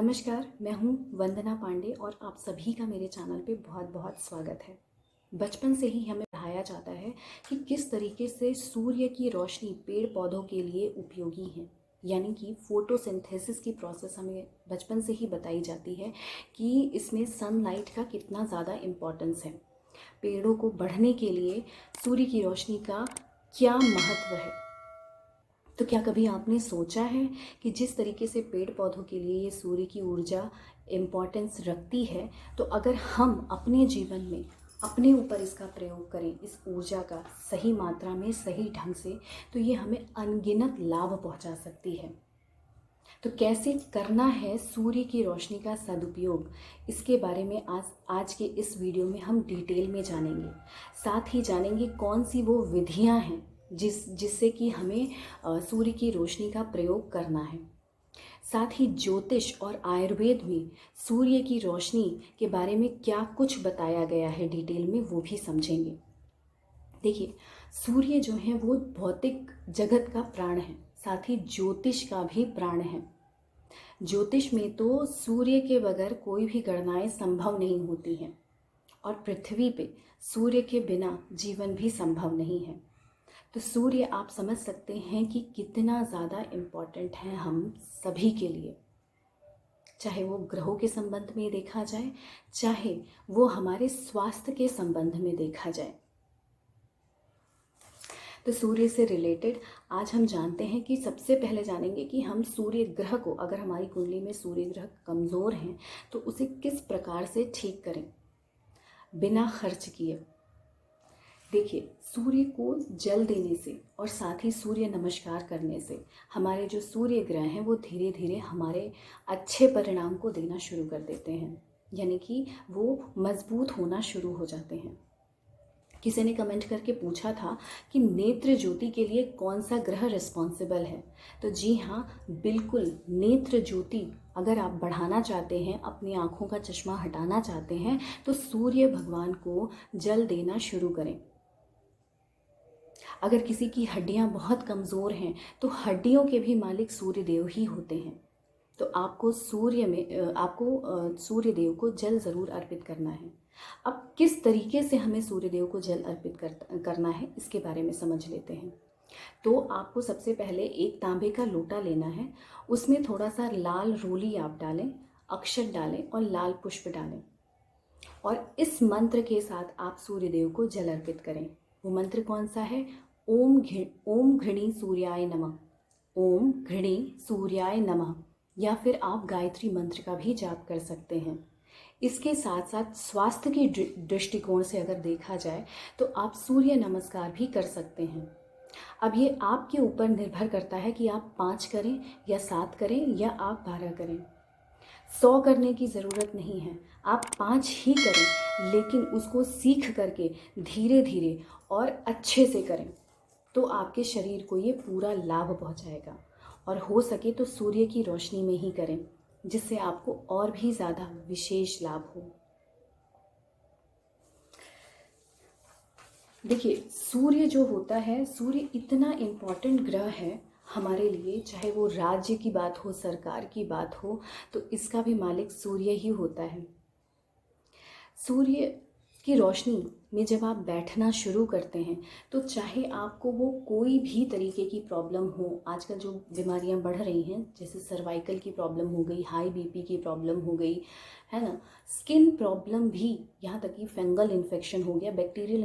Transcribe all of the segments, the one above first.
नमस्कार, मैं हूँ वंदना पांडे और आप सभी का मेरे चैनल पे बहुत बहुत स्वागत है। बचपन से ही हमें पढ़ाया जाता है कि किस तरीके से सूर्य की रोशनी पेड़ पौधों के लिए उपयोगी है, यानी कि फोटोसिंथेसिस की प्रोसेस हमें बचपन से ही बताई जाती है कि इसमें सनलाइट का कितना ज़्यादा इम्पोर्टेंस है। पेड़ों को बढ़ने के लिए सूर्य की रोशनी का क्या महत्व है। तो क्या कभी आपने सोचा है कि जिस तरीके से पेड़ पौधों के लिए ये सूर्य की ऊर्जा इम्पोर्टेंस रखती है, तो अगर हम अपने जीवन में अपने ऊपर इसका प्रयोग करें, इस ऊर्जा का सही मात्रा में सही ढंग से, तो ये हमें अनगिनत लाभ पहुंचा सकती है। तो कैसे करना है सूर्य की रोशनी का सदुपयोग, इसके बारे में आज के इस वीडियो में हम डिटेल में जानेंगे। साथ ही जानेंगे कौन सी वो विधियां हैं जिससे कि हमें सूर्य की रोशनी का प्रयोग करना है। साथ ही ज्योतिष और आयुर्वेद में सूर्य की रोशनी के बारे में क्या कुछ बताया गया है डिटेल में, वो भी समझेंगे। देखिए, सूर्य जो है वो भौतिक जगत का प्राण है, साथ ही ज्योतिष का भी प्राण है। ज्योतिष में तो सूर्य के बगैर कोई भी गणनाएं संभव नहीं होती हैं और पृथ्वी पे सूर्य के बिना जीवन भी संभव नहीं है। तो सूर्य आप समझ सकते हैं कि कितना ज़्यादा इम्पॉर्टेंट है हम सभी के लिए, चाहे वो ग्रहों के संबंध में देखा जाए, चाहे वो हमारे स्वास्थ्य के संबंध में देखा जाए। तो सूर्य से रिलेटेड आज हम जानते हैं कि सबसे पहले जानेंगे कि हम सूर्य ग्रह को, अगर हमारी कुंडली में सूर्य ग्रह कमज़ोर हैं तो उसे किस प्रकार से ठीक करें बिना खर्च किए। देखिए, सूर्य को जल देने से और साथ ही सूर्य नमस्कार करने से हमारे जो सूर्य ग्रह हैं वो धीरे धीरे हमारे अच्छे परिणाम को देना शुरू कर देते हैं, यानी कि वो मजबूत होना शुरू हो जाते हैं। किसी ने कमेंट करके पूछा था कि नेत्र ज्योति के लिए कौन सा ग्रह रिस्पॉन्सिबल है। तो जी हाँ, बिल्कुल, नेत्र ज्योति अगर आप बढ़ाना चाहते हैं, अपनी आँखों का चश्मा हटाना चाहते हैं, तो सूर्य भगवान को जल देना शुरू करें। अगर किसी की हड्डियां बहुत कमज़ोर हैं तो हड्डियों के भी मालिक सूर्य देव ही होते हैं। तो आपको सूर्य देव को जल ज़रूर अर्पित करना है। अब किस तरीके से हमें सूर्य देव को जल अर्पित करना है, इसके बारे में समझ लेते हैं। तो आपको सबसे पहले एक तांबे का लोटा लेना है, उसमें थोड़ा सा लाल रोली आप डालें, अक्षत डालें और लाल पुष्प डालें और इस मंत्र के साथ आप सूर्य देव को जल अर्पित करें। वो मंत्र कौन सा है? ओम घृणी सूर्याय नमः, ओम घृणी सूर्याय नमः, या फिर आप गायत्री मंत्र का भी जाप कर सकते हैं। इसके साथ साथ स्वास्थ्य की दृष्टिकोण से अगर देखा जाए तो आप सूर्य नमस्कार भी कर सकते हैं। अब ये आपके ऊपर निर्भर करता है कि आप 5 करें या 7 करें या आप 12 करें। 100 करने की ज़रूरत नहीं है, आप 5 ही करें, लेकिन उसको सीख करके धीरे धीरे और अच्छे से करें, तो आपके शरीर को ये पूरा लाभ पहुंचाएगा। और हो सके तो सूर्य की रोशनी में ही करें, जिससे आपको और भी ज़्यादा विशेष लाभ हो। देखिए, सूर्य जो होता है, सूर्य इतना इम्पॉर्टेंट ग्रह है हमारे लिए, चाहे वो राज्य की बात हो, सरकार की बात हो, तो इसका भी मालिक सूर्य ही होता है। सूर्य की रोशनी में जब आप बैठना शुरू करते हैं तो चाहे आपको वो कोई भी तरीके की प्रॉब्लम हो, आजकल जो बीमारियां बढ़ रही हैं, जैसे सर्वाइकल की प्रॉब्लम हो गई, हाई बीपी की प्रॉब्लम हो गई, है ना, स्किन प्रॉब्लम भी, यहाँ तक कि फंगल इन्फेक्शन हो गया, बैक्टीरियल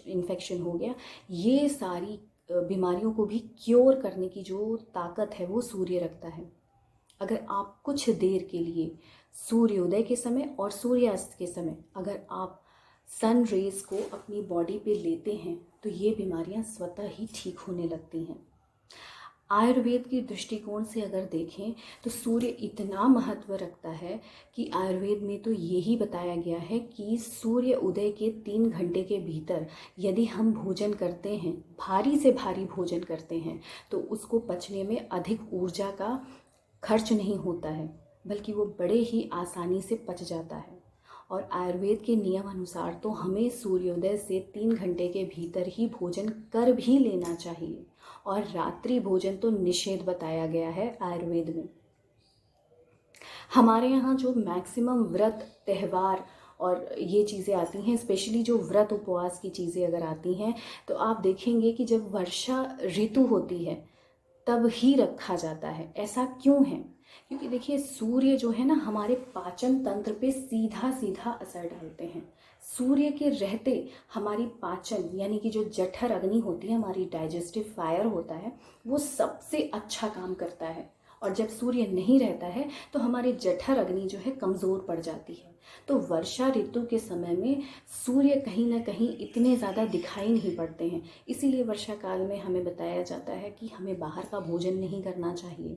इन्फेक्शन हो गया, ये सारी बीमारियों को भी क्योर करने की जो ताकत है वो सूर्य रखता है। अगर आप कुछ देर के लिए सूर्योदय के समय और सूर्यास्त के समय अगर आप सन रेज को अपनी बॉडी पे लेते हैं तो ये बीमारियां स्वतः ही ठीक होने लगती हैं। आयुर्वेद की दृष्टिकोण से अगर देखें तो सूर्य इतना महत्व रखता है कि आयुर्वेद में तो यही बताया गया है कि सूर्य उदय के 3 घंटे के भीतर यदि हम भोजन करते हैं, भारी से भारी भोजन करते हैं, तो उसको पचने में अधिक ऊर्जा का खर्च नहीं होता है, बल्कि वो बड़े ही आसानी से पच जाता है। और आयुर्वेद के नियम अनुसार तो हमें सूर्योदय से 3 घंटे के भीतर ही भोजन कर भी लेना चाहिए, और रात्रि भोजन तो निषेध बताया गया है आयुर्वेद में। हमारे यहाँ जो मैक्सिमम व्रत त्यौहार और ये चीज़ें आती हैं, स्पेशली जो व्रत उपवास की चीज़ें अगर आती हैं तो आप देखेंगे कि जब वर्षा ऋतु होती है तब ही रखा जाता है। ऐसा क्यों है? क्योंकि देखिए सूर्य जो है ना हमारे पाचन तंत्र पे सीधा सीधा असर डालते हैं। सूर्य के रहते हमारी पाचन यानी कि जो जठर अग्नि होती है, हमारी डाइजेस्टिव फायर होता है, वो सबसे अच्छा काम करता है। और जब सूर्य नहीं रहता है तो हमारी जठर अग्नि जो है कमज़ोर पड़ जाती है। तो वर्षा ऋतु के समय में सूर्य कहीं ना कहीं इतने ज़्यादा दिखाई नहीं पड़ते हैं। इसीलिए वर्षा काल में हमें बताया जाता है कि हमें बाहर का भोजन नहीं करना चाहिए।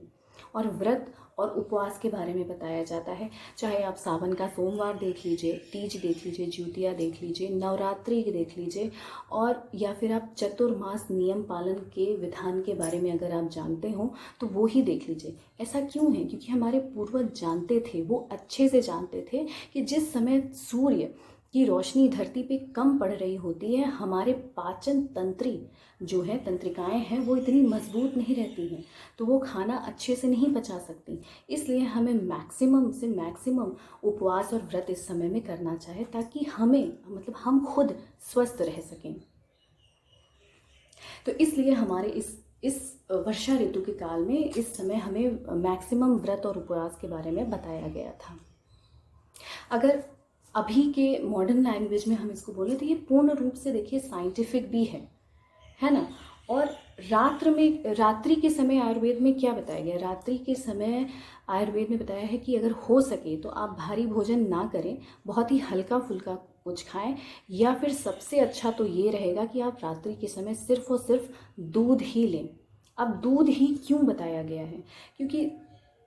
और व्रत और उपवास के बारे में बताया जाता है, चाहे आप सावन का सोमवार देख लीजिए, तीज देख लीजिए, ज्योतिया देख लीजिए, नवरात्रि देख लीजिए, और या फिर आप चतुर्मास नियम पालन के विधान के बारे में अगर आप जानते हो तो वो ही देख लीजिए। ऐसा क्यों है? क्योंकि हमारे पूर्वज जानते थे, वो अच्छे से जानते थे कि जिस समय सूर्य की रोशनी धरती पे कम पड़ रही होती है, हमारे पाचन तंत्री जो है, तंत्रिकाएं हैं, वो इतनी मजबूत नहीं रहती हैं, तो वो खाना अच्छे से नहीं पचा सकती। इसलिए हमें मैक्सिमम से मैक्सिमम उपवास और व्रत इस समय में करना चाहिए, ताकि हमें मतलब हम खुद स्वस्थ रह सकें। तो इसलिए हमारे इस वर्षा ऋतु के काल में इस समय हमें मैक्सिमम व्रत और उपवास के बारे में बताया गया था। अगर अभी के मॉडर्न लैंग्वेज में हम इसको बोले तो ये पूर्ण रूप से देखिए साइंटिफिक भी है ना। और रात्रि के समय आयुर्वेद में क्या बताया गया? रात्रि के समय आयुर्वेद में बताया है कि अगर हो सके तो आप भारी भोजन ना करें, बहुत ही हल्का फुल्का कुछ खाएं, या फिर सबसे अच्छा तो ये रहेगा कि आप रात्रि के समय सिर्फ और सिर्फ दूध ही लें। अब दूध ही क्यों बताया गया है? क्योंकि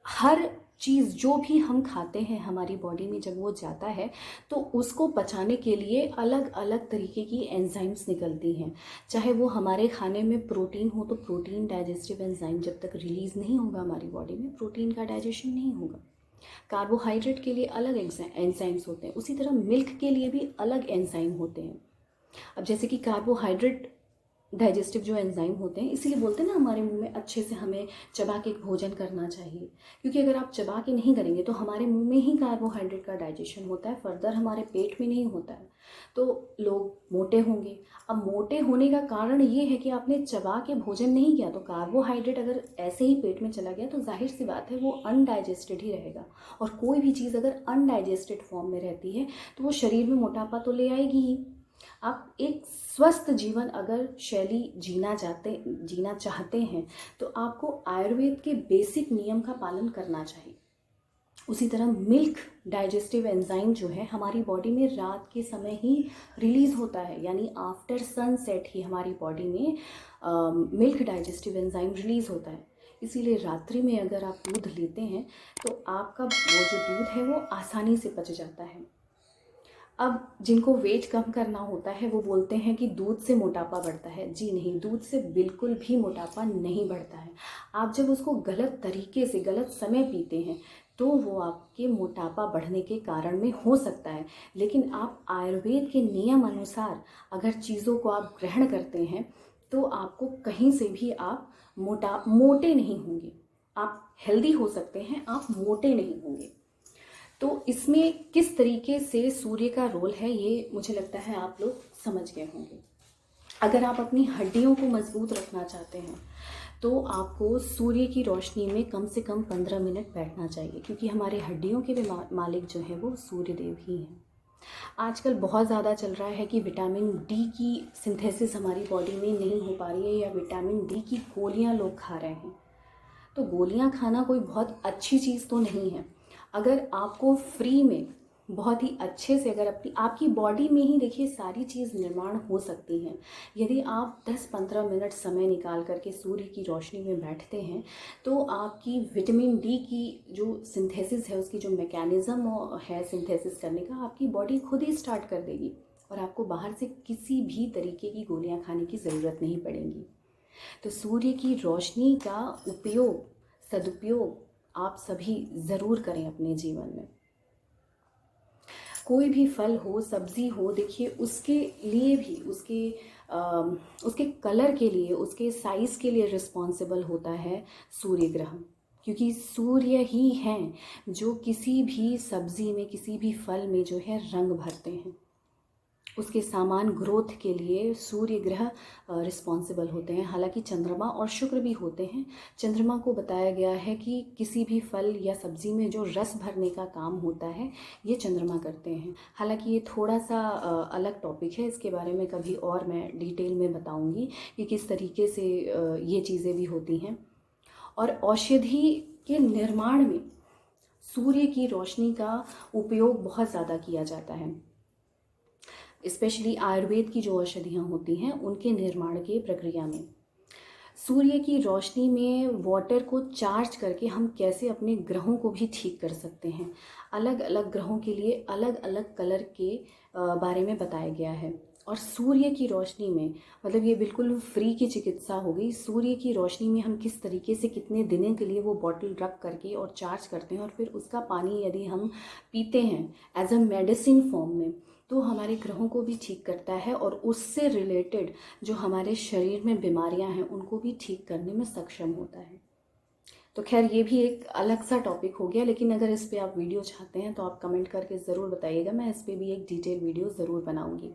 हर चीज़ जो भी हम खाते हैं हमारी बॉडी में जब वो जाता है तो उसको पचाने के लिए अलग अलग तरीके की एंजाइम्स निकलती हैं। चाहे वो हमारे खाने में प्रोटीन हो तो प्रोटीन डाइजेस्टिव एंजाइम जब तक रिलीज़ नहीं होगा हमारी बॉडी में, प्रोटीन का डाइजेशन नहीं होगा। कार्बोहाइड्रेट के लिए अलग एंजाइम्स होते हैं, उसी तरह मिल्क के लिए भी अलग एंजाइम होते हैं। अब जैसे कि कार्बोहाइड्रेट डाइजेस्टिव जो एंजाइम होते हैं, इसीलिए बोलते हैं ना हमारे मुंह में अच्छे से हमें चबा के भोजन करना चाहिए, क्योंकि अगर आप चबा के नहीं करेंगे तो हमारे मुंह में ही कार्बोहाइड्रेट का डाइजेशन होता है, फर्दर हमारे पेट में नहीं होता है, तो लोग मोटे होंगे। अब मोटे होने का कारण ये है कि आपने चबा के भोजन नहीं किया, तो कार्बोहाइड्रेट अगर ऐसे ही पेट में चला गया तो जाहिर सी बात है वो अनडाइजेस्टेड ही रहेगा। और कोई भी चीज़ अगर अनडाइजेस्टेड फॉर्म में रहती है तो वो शरीर में मोटापा तो ले आएगी ही। आप एक स्वस्थ जीवन अगर शैली जीना चाहते हैं तो आपको आयुर्वेद के बेसिक नियम का पालन करना चाहिए। उसी तरह मिल्क डाइजेस्टिव एंजाइम जो है हमारी बॉडी में रात के समय ही रिलीज़ होता है, यानी आफ्टर सनसेट ही हमारी बॉडी में मिल्क डाइजेस्टिव एंजाइम रिलीज़ होता है। इसीलिए रात्रि में अगर आप दूध लेते हैं तो आपका वो जो दूध है वो आसानी से पच जाता है। अब जिनको वेट कम करना होता है वो बोलते हैं कि दूध से मोटापा बढ़ता है। जी नहीं, दूध से बिल्कुल भी मोटापा नहीं बढ़ता है। आप जब उसको गलत तरीके से गलत समय पीते हैं तो वो आपके मोटापा बढ़ने के कारण में हो सकता है, लेकिन आप आयुर्वेद के नियम अनुसार अगर चीज़ों को आप ग्रहण करते हैं तो आपको कहीं से भी आप मोटे नहीं होंगे। आप हेल्दी हो सकते हैं, आप मोटे नहीं होंगे। तो इसमें किस तरीके से सूर्य का रोल है ये मुझे लगता है आप लोग समझ गए होंगे। अगर आप अपनी हड्डियों को मजबूत रखना चाहते हैं तो आपको सूर्य की रोशनी में कम से कम 15 मिनट बैठना चाहिए, क्योंकि हमारे हड्डियों के भी मालिक जो हैं वो सूर्यदेव ही हैं। आजकल बहुत ज़्यादा चल रहा है कि विटामिन डी की सिंथेसिस हमारी बॉडी में नहीं हो पा रही है, या विटामिन डी की गोलियां लोग खा रहे हैं। तो गोलियां खाना कोई बहुत अच्छी चीज़ तो नहीं है। अगर आपको फ्री में बहुत ही अच्छे से अगर आपकी बॉडी में ही देखिए सारी चीज़ निर्माण हो सकती हैं, यदि आप 10-15 मिनट समय निकाल करके सूर्य की रोशनी में बैठते हैं तो आपकी विटामिन डी की जो सिंथेसिस है, उसकी जो मैकेनिज़्म है सिंथेसिस करने का, आपकी बॉडी खुद ही स्टार्ट कर देगी और आपको बाहर से किसी भी तरीके की गोलियां खाने की ज़रूरत नहीं पड़ेगी। तो सूर्य की रोशनी का सदुपयोग आप सभी ज़रूर करें अपने जीवन में। कोई भी फल हो, सब्जी हो, देखिए उसके लिए भी उसके कलर के लिए, उसके साइज़ के लिए रिस्पॉन्सिबल होता है सूर्य ग्रह। क्योंकि सूर्य ही हैं जो किसी भी सब्ज़ी में, किसी भी फल में जो है रंग भरते हैं। उसके सामान ग्रोथ के लिए सूर्य ग्रह रिस्पॉन्सिबल होते हैं। हालांकि चंद्रमा और शुक्र भी होते हैं। चंद्रमा को बताया गया है कि किसी भी फल या सब्ज़ी में जो रस भरने का काम होता है ये चंद्रमा करते हैं। हालांकि ये थोड़ा सा अलग टॉपिक है, इसके बारे में कभी और मैं डिटेल में बताऊंगी कि किस तरीके से ये चीज़ें भी होती हैं। और औषधि के निर्माण में सूर्य की रोशनी का उपयोग बहुत ज़्यादा किया जाता है। स्पेशली आयुर्वेद की जो औषधियाँ होती हैं उनके निर्माण की प्रक्रिया में सूर्य की रोशनी में वाटर को चार्ज करके हम कैसे अपने ग्रहों को भी ठीक कर सकते हैं। अलग अलग ग्रहों के लिए अलग अलग कलर के बारे में बताया गया है। और सूर्य की रोशनी में, मतलब ये बिल्कुल फ्री की चिकित्सा हो गई। सूर्य की रोशनी में हम किस तरीके से कितने दिनों के लिए वो बॉटल रख करके और चार्ज करते हैं, और फिर उसका पानी यदि हम पीते हैं एज अ मेडिसिन फॉर्म में, तो हमारे ग्रहों को भी ठीक करता है और उससे रिलेटेड जो हमारे शरीर में बीमारियां हैं उनको भी ठीक करने में सक्षम होता है। तो खैर ये भी एक अलग सा टॉपिक हो गया, लेकिन अगर इस पे आप वीडियो चाहते हैं तो आप कमेंट करके ज़रूर बताइएगा, मैं इस पे भी एक डिटेल वीडियो ज़रूर बनाऊंगी।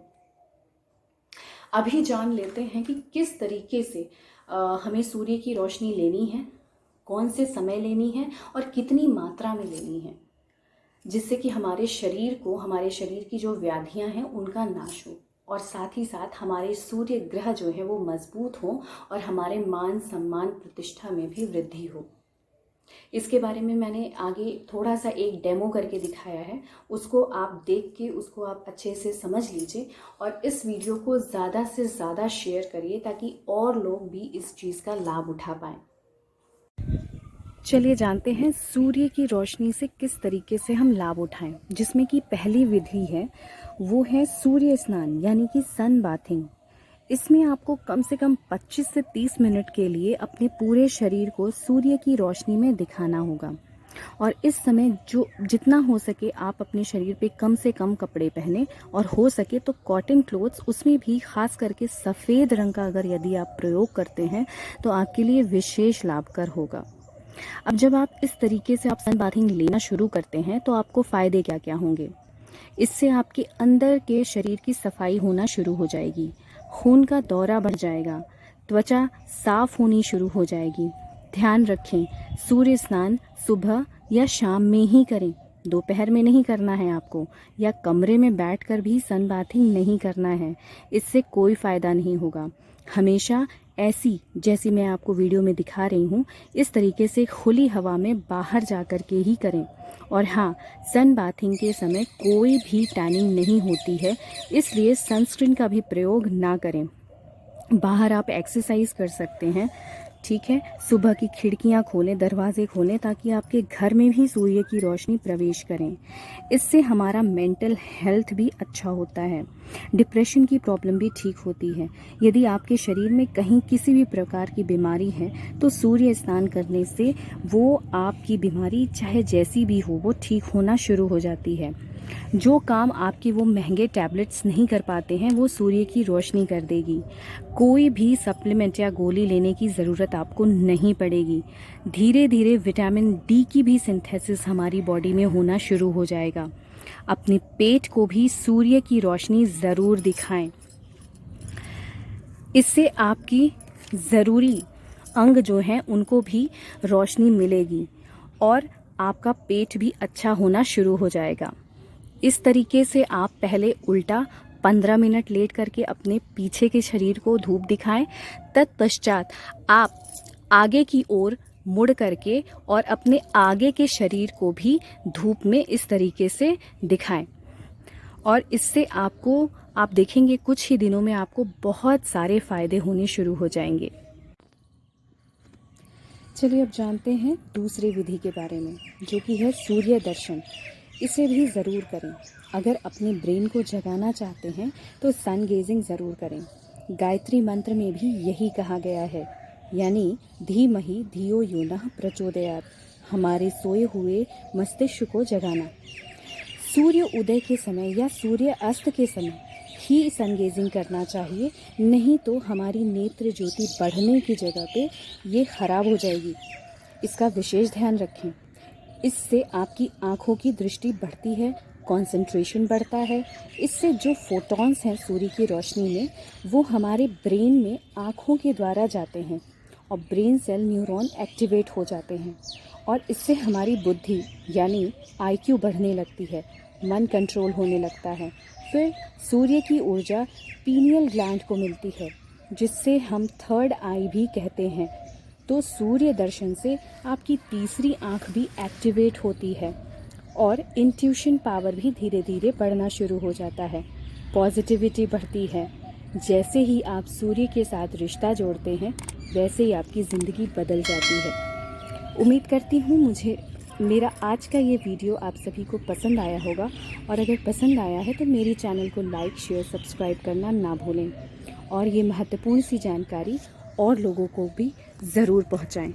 अभी जान लेते हैं कि किस तरीके से हमें सूर्य की रोशनी लेनी है, कौन से समय लेनी है और कितनी मात्रा में लेनी है, जिससे कि हमारे शरीर को, हमारे शरीर की जो व्याधियां हैं उनका नाश हो, और साथ ही साथ हमारे सूर्य ग्रह जो है वो मजबूत हो और हमारे मान सम्मान प्रतिष्ठा में भी वृद्धि हो। इसके बारे में मैंने आगे थोड़ा सा एक डेमो करके दिखाया है, उसको आप देख के उसको आप अच्छे से समझ लीजिए और इस वीडियो को ज़्यादा से ज़्यादा शेयर करिए ताकि और लोग भी इस चीज़ का लाभ उठा पाएँ। चलिए जानते हैं सूर्य की रोशनी से किस तरीके से हम लाभ उठाएं, जिसमें कि पहली विधि है वो है सूर्य स्नान यानी कि सन बाथिंग। इसमें आपको कम से कम 25 से 30 मिनट के लिए अपने पूरे शरीर को सूर्य की रोशनी में दिखाना होगा। और इस समय जो जितना हो सके आप अपने शरीर पे कम से कम कपड़े पहने, और हो सके तो कॉटन क्लोथ्स, उसमें भी खास करके सफ़ेद रंग का अगर यदि आप प्रयोग करते हैं तो आपके लिए विशेष लाभकर होगा। अब जब आप इस तरीके से आप सन बाथिंग लेना शुरू करते हैं तो आपको फ़ायदे क्या क्या होंगे। इससे आपके अंदर के शरीर की सफाई होना शुरू हो जाएगी, खून का दौरा बढ़ जाएगा, त्वचा साफ होनी शुरू हो जाएगी। ध्यान रखें, सूर्य स्नान सुबह या शाम में ही करें, दोपहर में नहीं करना है आपको, या कमरे में बैठकर भी सन बाथिंग नहीं करना है, इससे कोई फ़ायदा नहीं होगा। हमेशा ऐसी, जैसी मैं आपको वीडियो में दिखा रही हूँ, इस तरीके से खुली हवा में बाहर जा कर के ही करें। और हाँ, सन बाथिंग के समय कोई भी टैनिंग नहीं होती है, इसलिए सनस्क्रीन का भी प्रयोग ना करें। बाहर आप एक्सरसाइज कर सकते हैं, ठीक है। सुबह की खिड़कियां खोलें, दरवाजे खोलें, ताकि आपके घर में भी सूर्य की रोशनी प्रवेश करें। इससे हमारा मेंटल हेल्थ भी अच्छा होता है, डिप्रेशन की प्रॉब्लम भी ठीक होती है। यदि आपके शरीर में कहीं किसी भी प्रकार की बीमारी है तो सूर्य स्नान करने से वो आपकी बीमारी चाहे जैसी भी हो वो ठीक होना शुरू हो जाती है। जो काम आपके वो महंगे टैबलेट्स नहीं कर पाते हैं वो सूर्य की रोशनी कर देगी। कोई भी सप्लीमेंट या गोली लेने की ज़रूरत आपको नहीं पड़ेगी। धीरे धीरे विटामिन डी की भी सिंथेसिस हमारी बॉडी में होना शुरू हो जाएगा। अपने पेट को भी सूर्य की रोशनी ज़रूर दिखाएं, इससे आपकी ज़रूरी अंग जो हैं उनको भी रोशनी मिलेगी और आपका पेट भी अच्छा होना शुरू हो जाएगा। इस तरीके से आप पहले उल्टा 15 मिनट लेट करके अपने पीछे के शरीर को धूप दिखाएं। तत्पश्चात आप आगे की ओर मुड़ करके और अपने आगे के शरीर को भी धूप में इस तरीके से दिखाएं, और इससे आपको, आप देखेंगे कुछ ही दिनों में आपको बहुत सारे फायदे होने शुरू हो जाएंगे। चलिए अब जानते हैं दूसरी विधि के बारे में, जो कि है सूर्य दर्शन। इसे भी ज़रूर करें। अगर अपने ब्रेन को जगाना चाहते हैं तो सन गेजिंग ज़रूर करें। गायत्री मंत्र में भी यही कहा गया है, यानी धीमहि धियो यो नः प्रचोदयात्, हमारे सोए हुए मस्तिष्क को जगाना। सूर्य उदय के समय या सूर्य अस्त के समय ही सन गेजिंग करना चाहिए, नहीं तो हमारी नेत्र ज्योति बढ़ने की जगह पे ये खराब हो जाएगी। इसका विशेष ध्यान रखें। इससे आपकी आँखों की दृष्टि बढ़ती है, कंसंट्रेशन बढ़ता है। इससे जो फोटॉन्स हैं सूर्य की रोशनी में, वो हमारे ब्रेन में आँखों के द्वारा जाते हैं और ब्रेन सेल न्यूरॉन एक्टिवेट हो जाते हैं और इससे हमारी बुद्धि यानी आईक्यू बढ़ने लगती है, मन कंट्रोल होने लगता है। फिर सूर्य की ऊर्जा पीनियल ग्लैंड को मिलती है, जिससे हम थर्ड आई भी कहते हैं। तो सूर्य दर्शन से आपकी तीसरी आँख भी एक्टिवेट होती है और इंट्यूशन पावर भी धीरे धीरे बढ़ना शुरू हो जाता है, पॉजिटिविटी बढ़ती है। जैसे ही आप सूर्य के साथ रिश्ता जोड़ते हैं, वैसे ही आपकी ज़िंदगी बदल जाती है। उम्मीद करती हूँ मेरा आज का ये वीडियो आप सभी को पसंद आया होगा, और अगर पसंद आया है तो मेरी चैनल को लाइक, शेयर, सब्सक्राइब करना ना भूलें और ये महत्वपूर्ण सी जानकारी और लोगों को भी ज़रूर पहुँचाएँ।